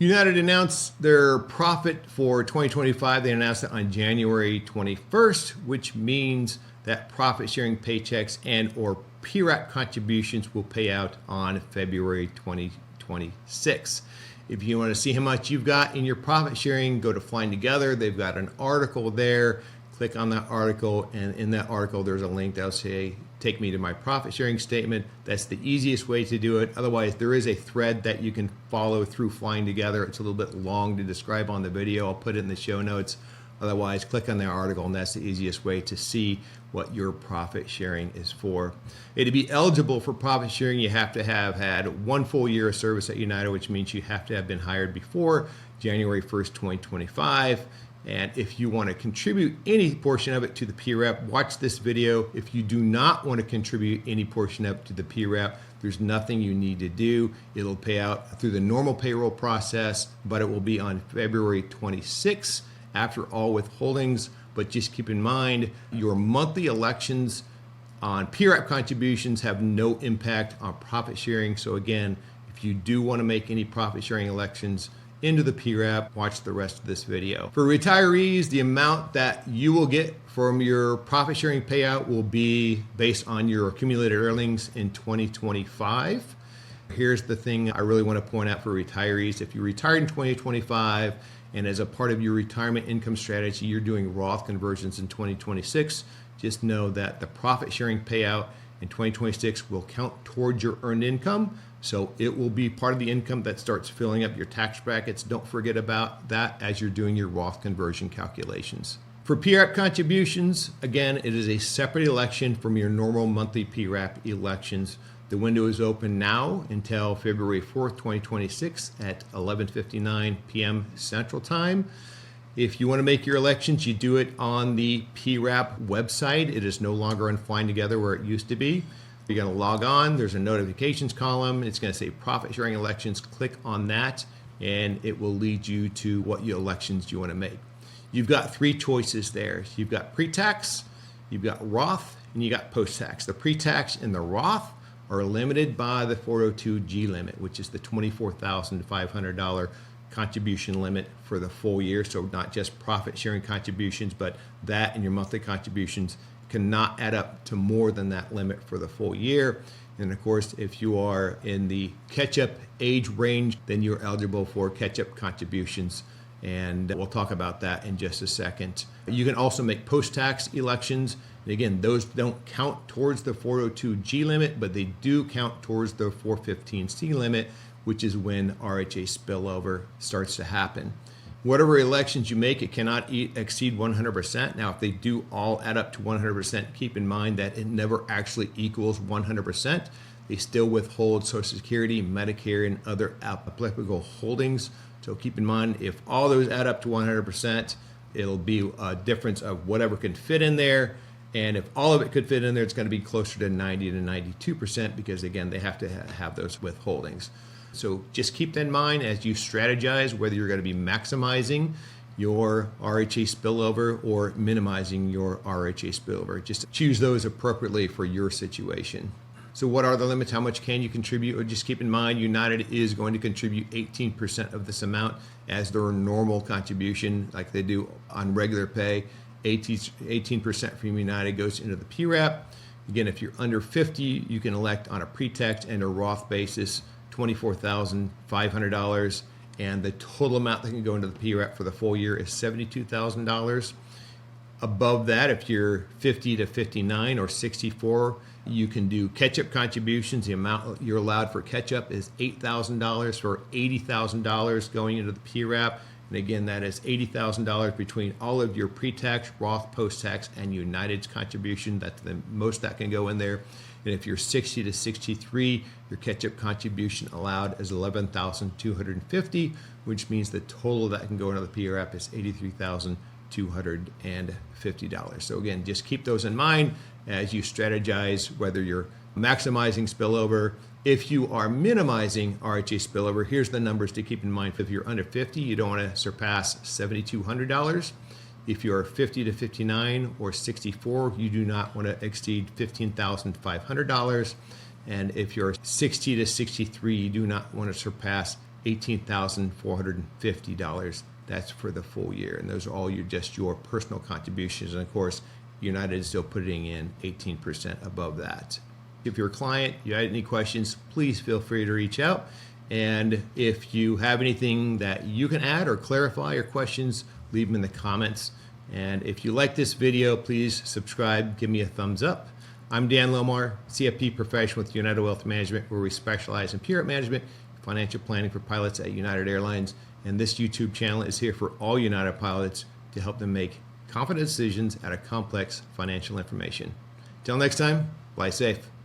United announced their profit for 2025. They announced it on January 21st, which means that profit sharing paychecks and or PRAP contributions will pay out on February 2026. If you want to see how much you've got in your profit sharing, go to Flying Together. They've got an article there. Click on that article, and in that article there's a link that'll say take me to my profit sharing statement. That's the easiest way to do it. Otherwise, there is a thread that you can follow through Flying Together. It's a little bit long to describe on the video. I'll put it in the show notes. Otherwise, click on the article, and that's the easiest way to see what your profit sharing is for. To be eligible for profit sharing, you have to have had 1 full year of service at United, which means you have to have been hired before January 1st, 2025. And if you want to contribute any portion of it to the PRAP, watch this video. If you do not want to contribute any portion of it to the PRAP, there's nothing you need to do. It'll pay out through the normal payroll process, but it will be on February 26th after all withholdings. But just keep in mind, your monthly elections on PRAP contributions have no impact on profit sharing. So again, if you do want to make any profit sharing elections into the PRAP, watch the rest of this video. For retirees, the amount that you will get from your profit sharing payout will be based on your accumulated earnings in 2025. Here's the thing I really want to point out for retirees. If you retired in 2025 and as a part of your retirement income strategy, you're doing Roth conversions in 2026, just know that the profit sharing payout in 2026 will count towards your earned income. So it will be part of the income that starts filling up your tax brackets. Don't forget about that as you're doing your Roth conversion calculations. For PRAP contributions, again, it is a separate election from your normal monthly PRAP elections. The window is open now until February 4th, 2026 at 11:59 p.m. Central Time. If you want to make your elections, you do it on the PRAP website. It is no longer on Flying Together where it used to be. You're going to log on. There's a notifications column. It's going to say profit sharing elections. Click on that, and it will lead you to what your elections you want to make. You've got 3 choices there. You've got pre-tax, you've got Roth, and you got post-tax. The pre-tax and the Roth are limited by the 402G limit, which is the $24,500 contribution limit for the full year. So not just profit sharing contributions, but that and your monthly contributions cannot add up to more than that limit for the full year. And of course, if you are in the catch-up age range, then you're eligible for catch-up contributions. And we'll talk about that in just a second. You can also make post-tax elections. And again, those don't count towards the 402G limit, but they do count towards the 415C limit, which is when RHA spillover starts to happen. Whatever elections you make, it cannot exceed 100%. Now, if they do all add up to 100%, keep in mind that it never actually equals 100%. They still withhold Social Security, Medicare, and other applicable holdings. So keep in mind, if all those add up to 100%, it'll be a difference of whatever can fit in there. And if all of it could fit in there, it's going to be closer to 90 to 92% because, again, they have to have those withholdings. So just keep that in mind as you strategize whether you're going to be maximizing your RHA spillover or minimizing your RHA spillover. Just choose those appropriately for your situation. So what are the limits? How much can you contribute? Or just keep in mind, United is going to contribute 18% of this amount as their normal contribution, like they do on regular pay. 18% from United goes into the PRAP. Again, if you're under 50, you can elect on a pre-tax and a Roth basis $24,500, and the total amount that can go into the PRAP for the full year is $72,000. Above that, if you're 50 to 59 or 64, you can do catch-up contributions. The amount you're allowed for catch-up is $8,000 for $80,000 going into the PRAP. And again, that is $80,000 between all of your pre-tax, Roth, post-tax, and United's contribution. That's the most that can go in there. And if you're 60 to 63, your catch-up contribution allowed is $11,250, which means the total that can go into the PRAP is $83,250. So again, just keep those in mind as you strategize whether you're maximizing spillover. If you are minimizing RHA spillover, here's the numbers to keep in mind. If you're under 50, you don't want to surpass $7,200. If you're 50 to 59 or 64, you do not want to exceed $15,500. And if you're 60 to 63, you do not want to surpass $18,450. That's for the full year. And those are all just your personal contributions. And of course, United is still putting in 18% above that. If you're a client, you had any questions, please feel free to reach out. And if you have anything that you can add or clarify or questions, leave them in the comments. And if you like this video, please subscribe, give me a thumbs up. I'm Dan Lomar, CFP professional with United Wealth Management, where we specialize in Payout management, financial planning for pilots at United Airlines. And this YouTube channel is here for all United pilots to help them make confident decisions out of complex financial information. Till next time, fly safe.